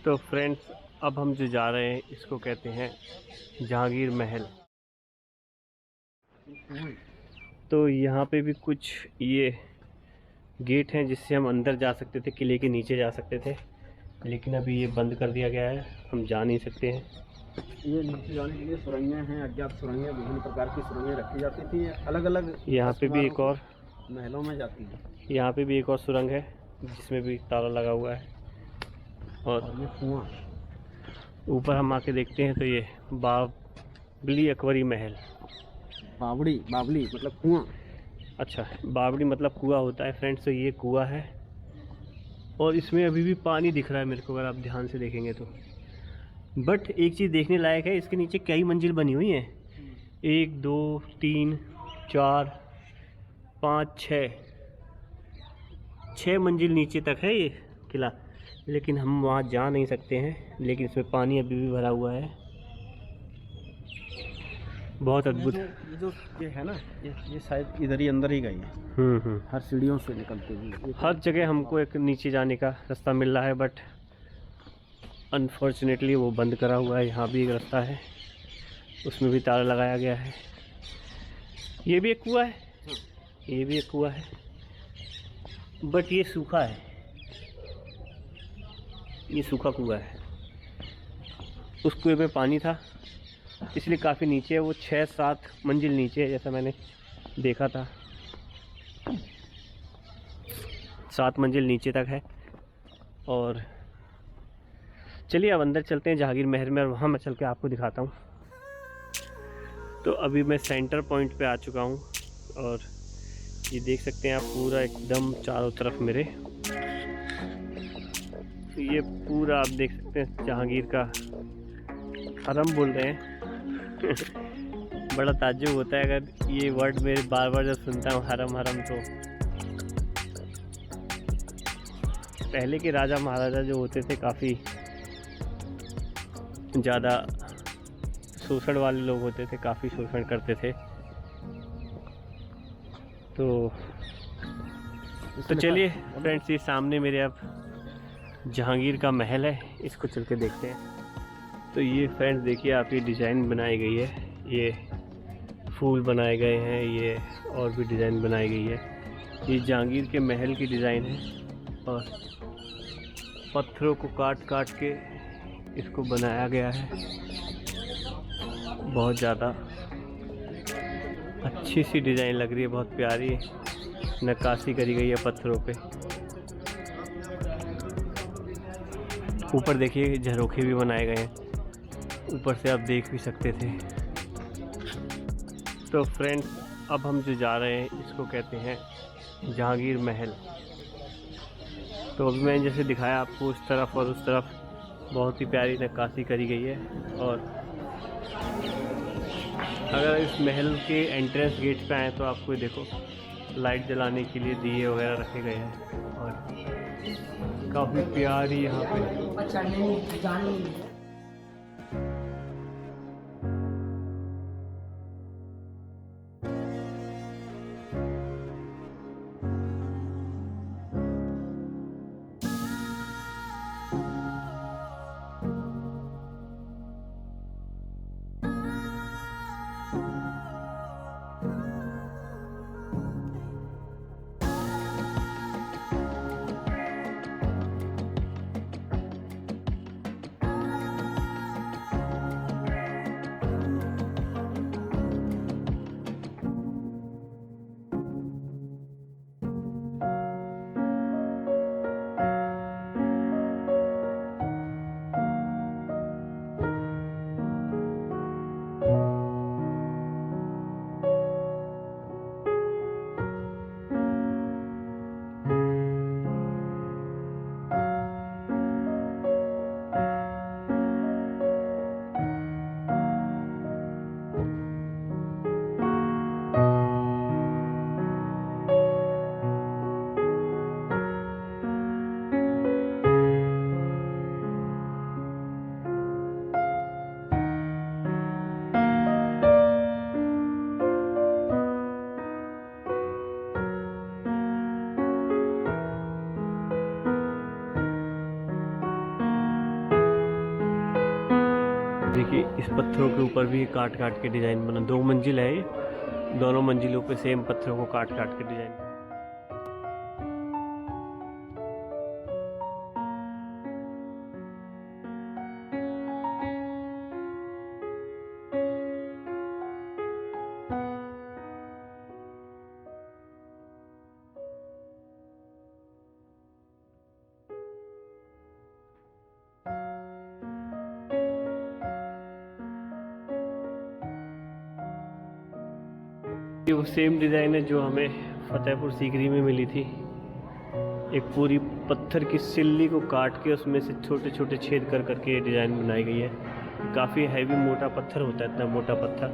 तो फ्रेंड्स, अब हम जो जा रहे हैं इसको कहते हैं जहांगीर महल। तो यहाँ पे भी कुछ ये गेट हैं जिससे हम अंदर जा सकते थे, किले के नीचे जा सकते थे, लेकिन अभी ये बंद कर दिया गया है, हम जा नहीं सकते हैं। ये नीचे जाने के लिए सुरंगें हैं, अज्ञात सुरंगें, विभिन्न प्रकार की सुरंगें रखी जाती थी, अलग अलग। यहाँ पे भी एक और महलों में जाती है। यहाँ पे भी एक और सुरंग है जिसमें भी ताला लगा हुआ है। और ये कुआं, ऊपर हम आके देखते हैं तो ये बावली अकबरी महल। बावली मतलब कुआं। अच्छा, बावड़ी मतलब कुआं होता है फ्रेंड्स। तो ये कुआं है और इसमें अभी भी पानी दिख रहा है मेरे को, अगर आप ध्यान से देखेंगे तो। बट एक चीज़ देखने लायक है, इसके नीचे कई मंजिल बनी हुई हैं। 1 2 3 4 5 6 मंजिल नीचे तक है ये किला, लेकिन हम वहाँ जा नहीं सकते हैं। लेकिन इसमें पानी अभी भी भरा हुआ है। बहुत अद्भुत। ये है ना, ये शायद इधर ही अंदर ही गई है। हर सीढ़ियों से निकलते हुए हर जगह हमको एक नीचे जाने का रास्ता मिल रहा है, बट अनफॉर्चुनेटली वो बंद करा हुआ है। यहाँ भी एक रास्ता है, उसमें भी ताला लगाया गया है। ये भी एक कुआं है, ये भी एक कुआं है, बट ये सूखा है। ये सूखा कुआं है। उस कुएं में पानी था, इसलिए काफ़ी नीचे है। वो 6-7 मंजिल नीचे है, जैसा मैंने देखा था। 7 मंजिल नीचे तक है। और चलिए अब अंदर चलते हैं जहांगीर महल में, और वहाँ मैं चल के आपको दिखाता हूँ। तो अभी मैं सेंटर पॉइंट पे आ चुका हूँ, और ये देख सकते हैं आप पूरा एकदम चारों तरफ मेरे। तो ये पूरा आप देख सकते हैं जहांगीर का हरम बोल रहे हैं। बड़ा ताज्जुब होता है अगर ये वर्ड मेरे बार बार जब सुनता हूँ, हरम हरम। तो पहले के राजा महाराजा जो होते थे काफ़ी ज़्यादा शोषण वाले लोग होते थे, काफ़ी शोषण करते थे। तो चलिए फ्रेंड्स, ये सामने मेरे अब जहांगीर का महल है, इसको चल के देखते हैं। तो ये फ्रेंड्स देखिए आप, ये डिज़ाइन बनाई गई है, ये फूल बनाए गए हैं, ये और भी डिज़ाइन बनाई गई है। ये जहांगीर के महल की डिज़ाइन है, और पत्थरों को काट काट के इसको बनाया गया है। बहुत ज़्यादा अच्छी सी डिज़ाइन लग रही है, बहुत प्यारी नक्काशी करी गई है पत्थरों पे। ऊपर देखिए झरोखे भी बनाए गए हैं, ऊपर से आप देख भी सकते थे। तो फ्रेंड्स, अब हम जो जा रहे हैं इसको कहते हैं जहांगीर महल। तो अभी मैंने जैसे दिखाया आपको, उस तरफ और उस तरफ बहुत ही प्यारी नक्काशी करी गई है। और अगर इस महल के एंट्रेंस गेट पे आए तो आपको देखो लाइट जलाने के लिए दिए वगैरह रखे गए हैं, और काफ़ी प्यारी यहाँ पे। देखिए इस पत्थरों के ऊपर भी काट काट के डिज़ाइन बना, 2 मंजिल है ये, दोनों मंजिलों पे सेम पत्थरों को काट काट के डिज़ाइन। ये वो सेम डिज़ाइन है जो हमें फतेहपुर सीकरी में मिली थी। एक पूरी पत्थर की सिल्ली को काट के उसमें से छोटे छोटे छेद कर करके ये डिज़ाइन बनाई गई है। काफ़ी हैवी मोटा पत्थर होता है, इतना मोटा पत्थर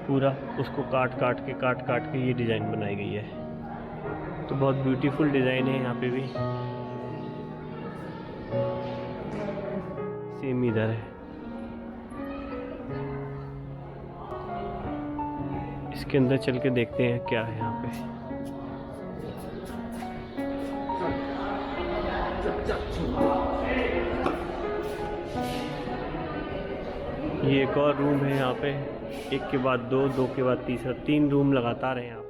पूरा उसको काट काट के ये डिज़ाइन बनाई गई है। तो बहुत ब्यूटीफुल डिज़ाइन है यहाँ पे भी। सेम इधर है। इसके अंदर चल के देखते हैं क्या है यहाँ पे। ये एक और रूम है यहाँ पे, एक के बाद दो, दो के बाद तीसरा, 3 रूम लगातार हैं यहाँ पे।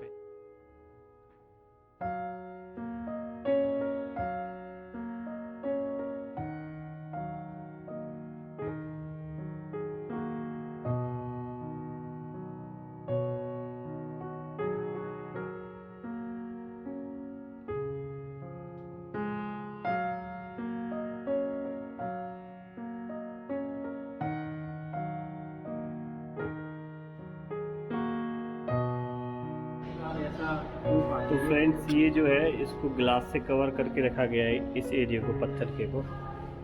तो फ्रेंड्स ये जो है इसको ग्लास से कवर करके रखा गया है इस एरिया को, पत्थर के को,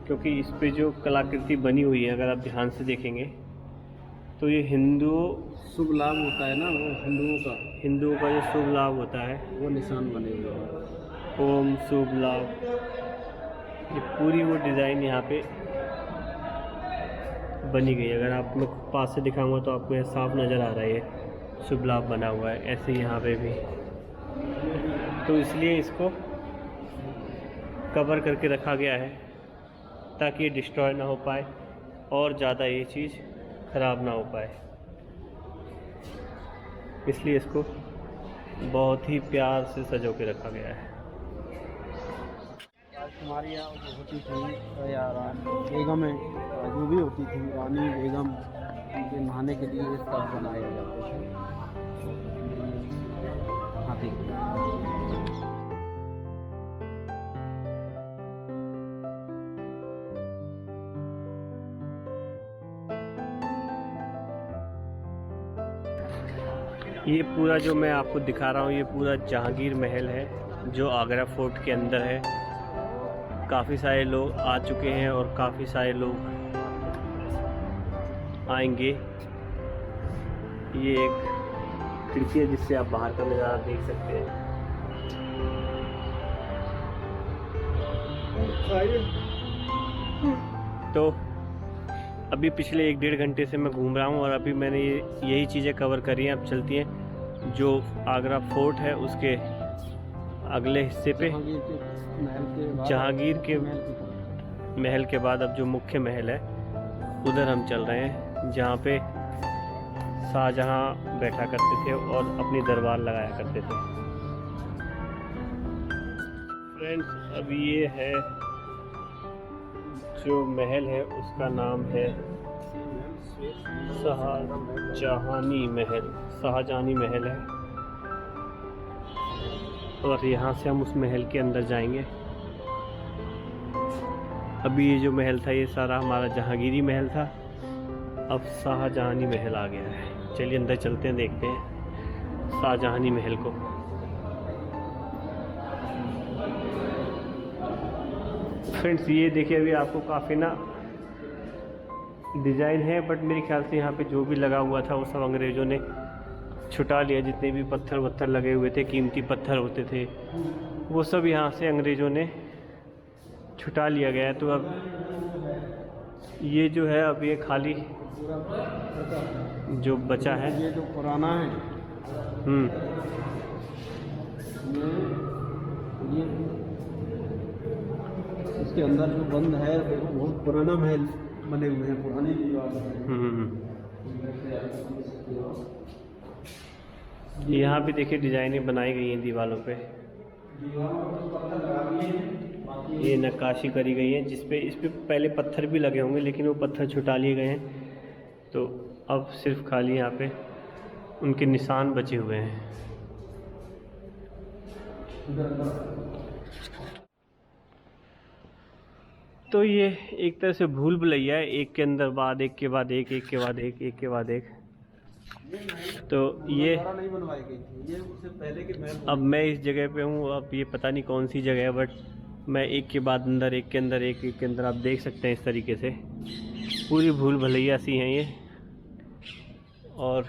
क्योंकि इस पे जो कलाकृति बनी हुई है अगर आप ध्यान से देखेंगे तो ये हिंदुओं शुभ लाभ होता है ना, वो हिंदुओं का जो शुभ लाभ होता है वो निशान बने हुए हैं। ओम शुभ लाभ, ये पूरी वो डिज़ाइन यहाँ पे बनी गई है। अगर आप मैं पास से दिखाऊंगा तो आपको यह साफ नज़र आ रहा है, शुभ लाभ बना हुआ है। ऐसे यहाँ पे भी, तो इसलिए इसको कवर करके रखा गया है ताकि ये डिस्ट्रॉय ना हो पाए और ज़्यादा ये चीज़ ख़राब ना हो पाए, इसलिए इसको बहुत ही प्यार से सजो के रखा गया है। हमारे यहाँ जो होती थी या बेगम है, जो भी होती थी रानी बेगम, उनके नहाने के लिए इस तरह बनाए जाते थे हाथी। ये पूरा जो मैं आपको दिखा रहा हूँ ये पूरा जहांगीर महल है जो आगरा फोर्ट के अंदर है। काफ़ी सारे लोग आ चुके हैं और काफ़ी सारे लोग आएंगे। ये एक खिड़की है जिससे आप बाहर का नज़ारा देख सकते हैं। तो अभी पिछले 1-1.5 घंटे से मैं घूम रहा हूँ और अभी मैंने यही चीज़ें कवर करी हैं। अब चलती हैं जो आगरा फोर्ट है उसके अगले हिस्से पे, जहांगीर के महल के बाद अब जो मुख्य महल है उधर हम चल रहे हैं, जहाँ पे शाहजहाँ बैठा करते थे और अपनी दरबार लगाया करते थे। फ्रेंड्स अब ये है जो महल है उसका नाम है शाहजहानी महल, शाहजहानी महल है। और यहाँ से हम उस महल के अंदर जाएंगे। अभी ये जो महल था ये सारा हमारा जहांगीरी महल था, अब शाहजहानी महल आ गया है। चलिए अंदर चलते हैं, देखते हैं शाहजहानी महल को। फ्रेंड्स ये देखिए अभी आपको काफ़ी ना डिज़ाइन है, बट मेरे ख्याल से यहाँ पे जो भी लगा हुआ था वो सब अंग्रेज़ों ने छुटा लिया। जितने भी पत्थर वत्थर लगे हुए थे, कीमती पत्थर होते थे, वो सब यहाँ से अंग्रेज़ों ने छुटा लिया गया है। तो अब ये जो है अब ये खाली जो बचा है, ये जो पुराना है उसके अंदर जो बंद है वो बहुत पुराना महल बने हुए हैं, पुरानी दीवार है। यहाँ भी देखिए डिजाइनें बनाई गई हैं दीवारों पे। ये नक्काशी करी गई है जिसपे इस पे पहले पत्थर भी लगे होंगे, लेकिन वो पत्थर छुटा लिए गए हैं, तो अब सिर्फ खाली यहाँ पे उनके निशान बचे हुए हैं। तो ये एक तरह से भूल भुलैया है, एक के अंदर बाद एक के बाद एक, एक के बाद एक, एक के बाद एक। तो ये नहीं बनवाई गई थी, ये उससे पहले के महल। अब मैं इस जगह पे हूँ, अब ये पता नहीं कौन सी जगह है, बट मैं एक के बाद अंदर, एक के अंदर एक, एक के अंदर, आप देख सकते हैं इस तरीके से पूरी भूल भुलैया सी हैं ये। और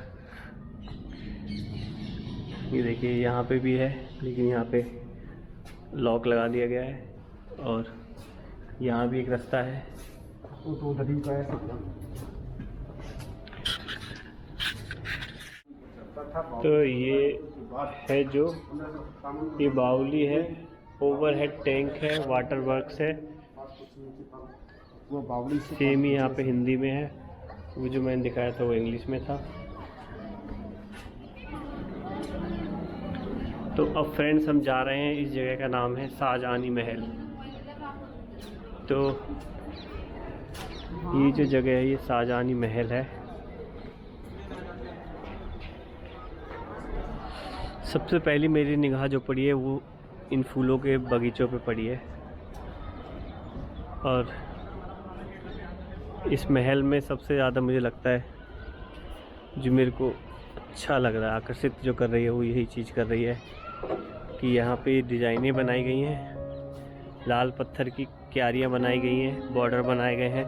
ये देखिए यहाँ पे भी है, लेकिन यहाँ पे लॉक लगा दिया गया है, और यहाँ भी एक रास्ता है। तो उधर ही का है। तो ये है जो ये बावली है, ओवरहेड टैंक है, वाटर वर्क्स है, वो बावली सेम ही यहाँ पे हिंदी में है, वो जो मैंने दिखाया था वो इंग्लिश में था। तो अब फ्रेंड्स हम जा रहे हैं, इस जगह का नाम है शाहजहानी महल। तो ये जो जगह है ये शाहजहानी महल है। सबसे पहली मेरी निगाह जो पड़ी है वो इन फूलों के बगीचों पे पड़ी है, और इस महल में सबसे ज़्यादा मुझे लगता है जो मेरे को अच्छा लग रहा है, आकर्षित जो कर रही है वो यही चीज़ कर रही है कि यहाँ पे डिज़ाइनें बनाई गई हैं, लाल पत्थर की क्यारियाँ बनाई गई हैं, बॉर्डर बनाए गए हैं,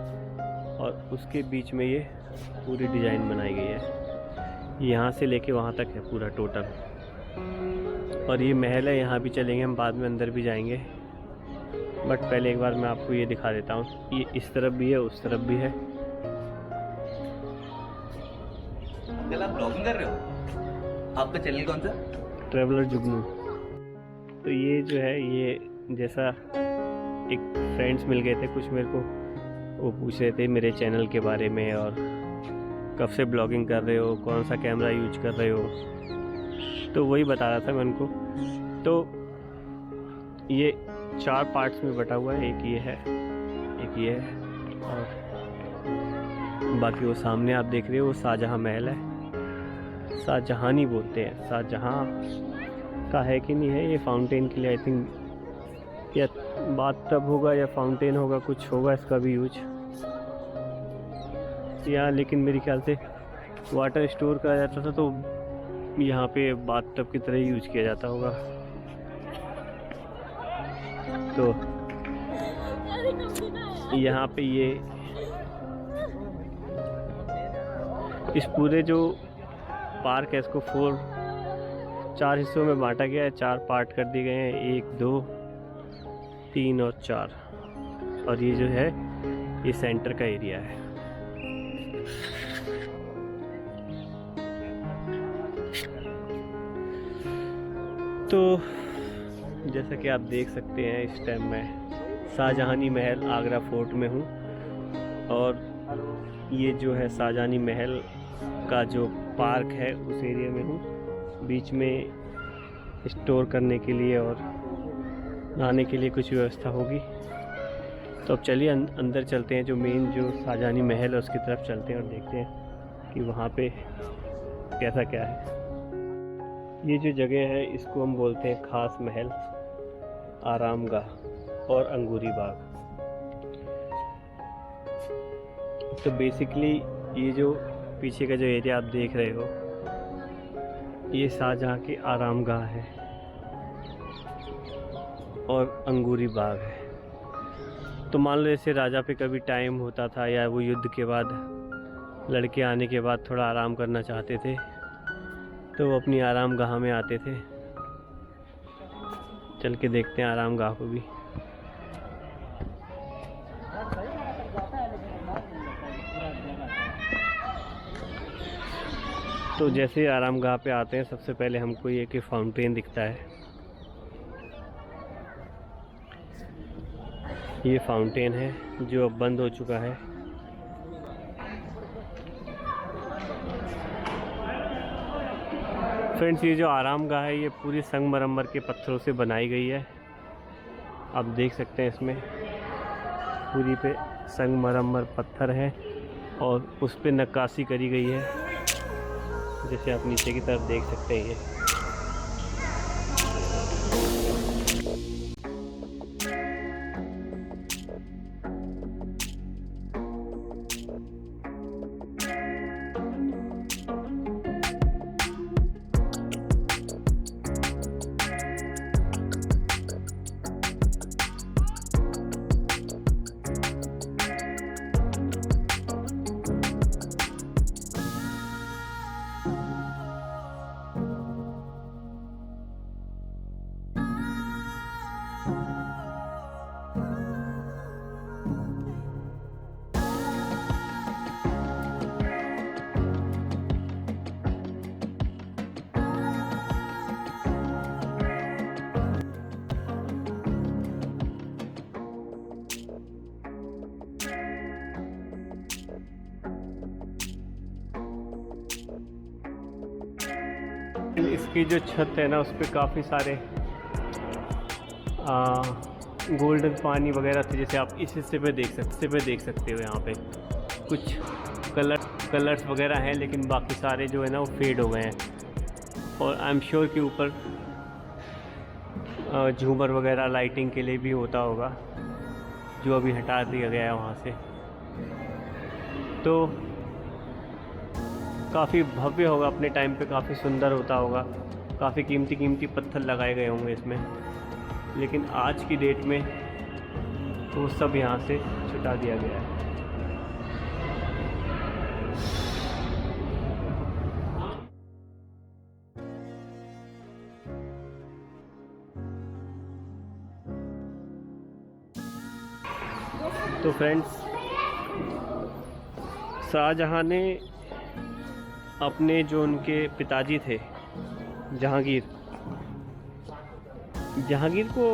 और उसके बीच में ये पूरी डिज़ाइन बनाई गई है। यहाँ से लेके वहाँ तक है पूरा टोटल। और ये महल है, यहाँ भी चलेंगे हम, बाद में अंदर भी जाएंगे, बट पहले एक बार मैं आपको ये दिखा देता हूँ। ये इस तरफ भी है, उस तरफ भी है। कल आप ब्लॉगिंग कर रहे हो? आपका चैनल कौन सा? ट्रैवलर जुगनू। तो ये जो है, ये जैसा एक फ्रेंड्स मिल गए थे कुछ मेरे को, वो पूछ रहे थे मेरे चैनल के बारे में, और कब से ब्लॉगिंग कर रहे हो, कौन सा कैमरा यूज कर रहे हो, तो वही बता रहा था मैं उनको। तो ये 4 पार्ट्स में बटा हुआ है, एक ये है, एक ये है, और बाकी वो सामने आप देख रहे हो वो शाहजहां महल है। शाहजहानी बोलते हैं, शाहजहां का है कि नहीं है, ये फाउंटेन के लिए आई थिंक, या बाथटब होगा या फाउंटेन होगा, कुछ होगा इसका भी यूज यहाँ, लेकिन मेरे ख्याल से वाटर स्टोर करा जाता था, तो यहाँ पे बाथटब की तरह यूज किया जाता होगा। तो यहाँ पे ये इस पूरे जो पार्क है इसको 4 हिस्सों में बांटा गया है, 4 पार्ट कर दिए गए हैं, 1, 2, 3 और 4, और ये जो है ये सेंटर का एरिया है। तो जैसा कि आप देख सकते हैं इस टाइम मैं शाहजहानी महल आगरा फोर्ट में हूँ, और ये जो है शाहजहानी महल का जो पार्क है उस एरिया में हूँ। बीच में स्टोर करने के लिए और नहाने के लिए कुछ व्यवस्था होगी। तो अब चलिए अंदर चलते हैं, जो मेन जो शाहजहानी महल है उसकी तरफ चलते हैं और देखते हैं कि वहाँ पे कैसा क्या है। ये जो जगह है इसको हम बोलते हैं खास महल, आरामगाह और अंगूरी बाग। तो बेसिकली ये जो पीछे का जो एरिया आप देख रहे हो ये शाहजहां की आरामगाह है और अंगूरी बाग है। तो मान लो जैसे राजा पे कभी टाइम होता था या वो युद्ध के बाद लड़के आने के बाद थोड़ा आराम करना चाहते थे तो वो अपनी आरामगाह में आते थे। चल के देखते हैं आरामगाह को भी। तो जैसे आरामगाह पे आते हैं सबसे पहले हमको ये कि फाउंटेन दिखता है। ये फाउंटेन है जो अब बंद हो चुका है। फ्रेंड्स, ये जो आरामगाह है ये पूरी संगमरमर के पत्थरों से बनाई गई है। आप देख सकते हैं इसमें पूरी पे संगमरमर पत्थर है और उस पे नक्काशी करी गई है, जैसे आप नीचे की तरफ देख सकते हैं। ये इसकी जो छत है ना उस पर काफ़ी सारे गोल्डन पानी वगैरह थे, जैसे आप इस हिस्से पे देख सकते हो। यहाँ पे कुछ कलर्स वगैरह हैं, लेकिन बाकी सारे जो है ना वो फेड हो गए हैं। और आई एम श्योर कि ऊपर झूमर वगैरह लाइटिंग के लिए भी होता होगा, जो अभी हटा दिया गया है वहाँ से। तो काफ़ी भव्य होगा अपने टाइम पे, काफ़ी सुंदर होता होगा, काफ़ी कीमती पत्थर लगाए गए होंगे इसमें। लेकिन आज की डेट में वो सब यहाँ से छुटा दिया गया है। तो फ्रेंड्स, शाहजहाँ ने अपने जो उनके पिताजी थे जहांगीर को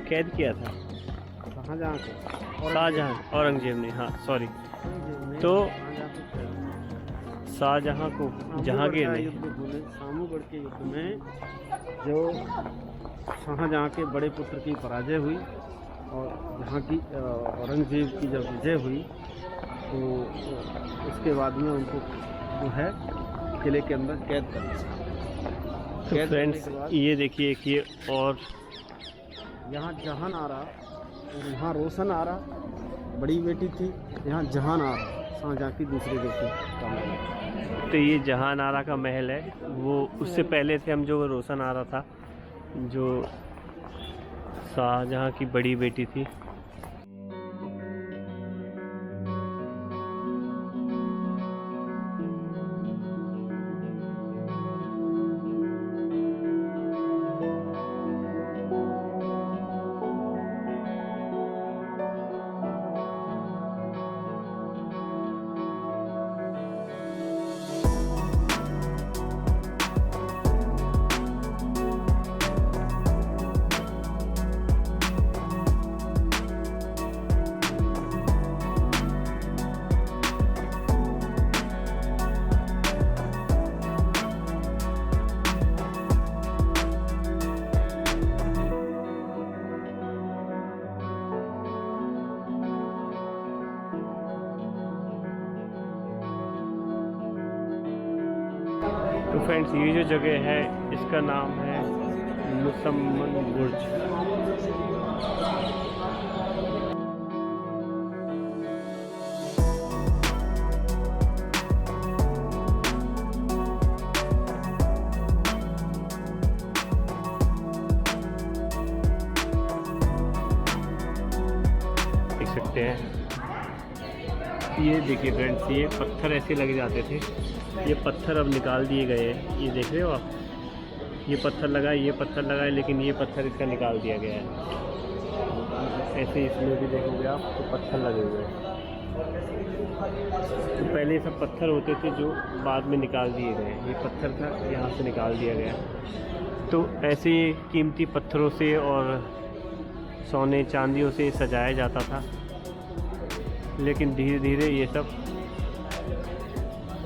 कैद किया था। शाहजहाँ औरंगजेब ने, हाँ सॉरी, तो शाहजहाँ को जहांगीर ने सामूगढ़ के युद्ध में जो शाहजहाँ के बड़े पुत्र की पराजय हुई और जहाँ की औरंगजेब की जब विजय हुई, तो उसके बाद में उनको जो है किले के अंदर कैद कर दिया। तो फ्रेंड्स, ये देखिए कि और यहाँ जहान आरा और यहाँ रोशन आरा बड़ी बेटी थी, यहाँ जहान आरा शाहजहाँ की दूसरी बेटी का महल। तो ये जहान आरा का महल है, वो उससे पहले से हम जो रोशन आरा था, जो शाहजहाँ की बड़ी बेटी थी। तो फ्रेंड्स, ये जो जगह है इसका नाम है मुसम्मन बुर्ज। देख सकते हैं, ये देखिए फ्रेंड्स, ये पत्थर ऐसे लग जाते थे, ये पत्थर अब निकाल दिए गए हैं। ये देख रहे हो आप, ये पत्थर लगाए, लेकिन ये पत्थर इसका निकाल दिया गया है। ऐसे इसमें भी देखोगे आप तो पत्थर लगे हुए हैं। तो पहले सब पत्थर होते थे जो बाद में निकाल दिए गए। ये पत्थर था, यहाँ से निकाल दिया गया। तो ऐसे कीमती पत्थरों से और सोने चांदियों से सजाया जाता था, लेकिन धीरे धीरे ये सब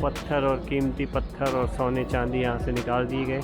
पत्थर और कीमती पत्थर और सोने चांदी यहाँ से निकाल दिए गए।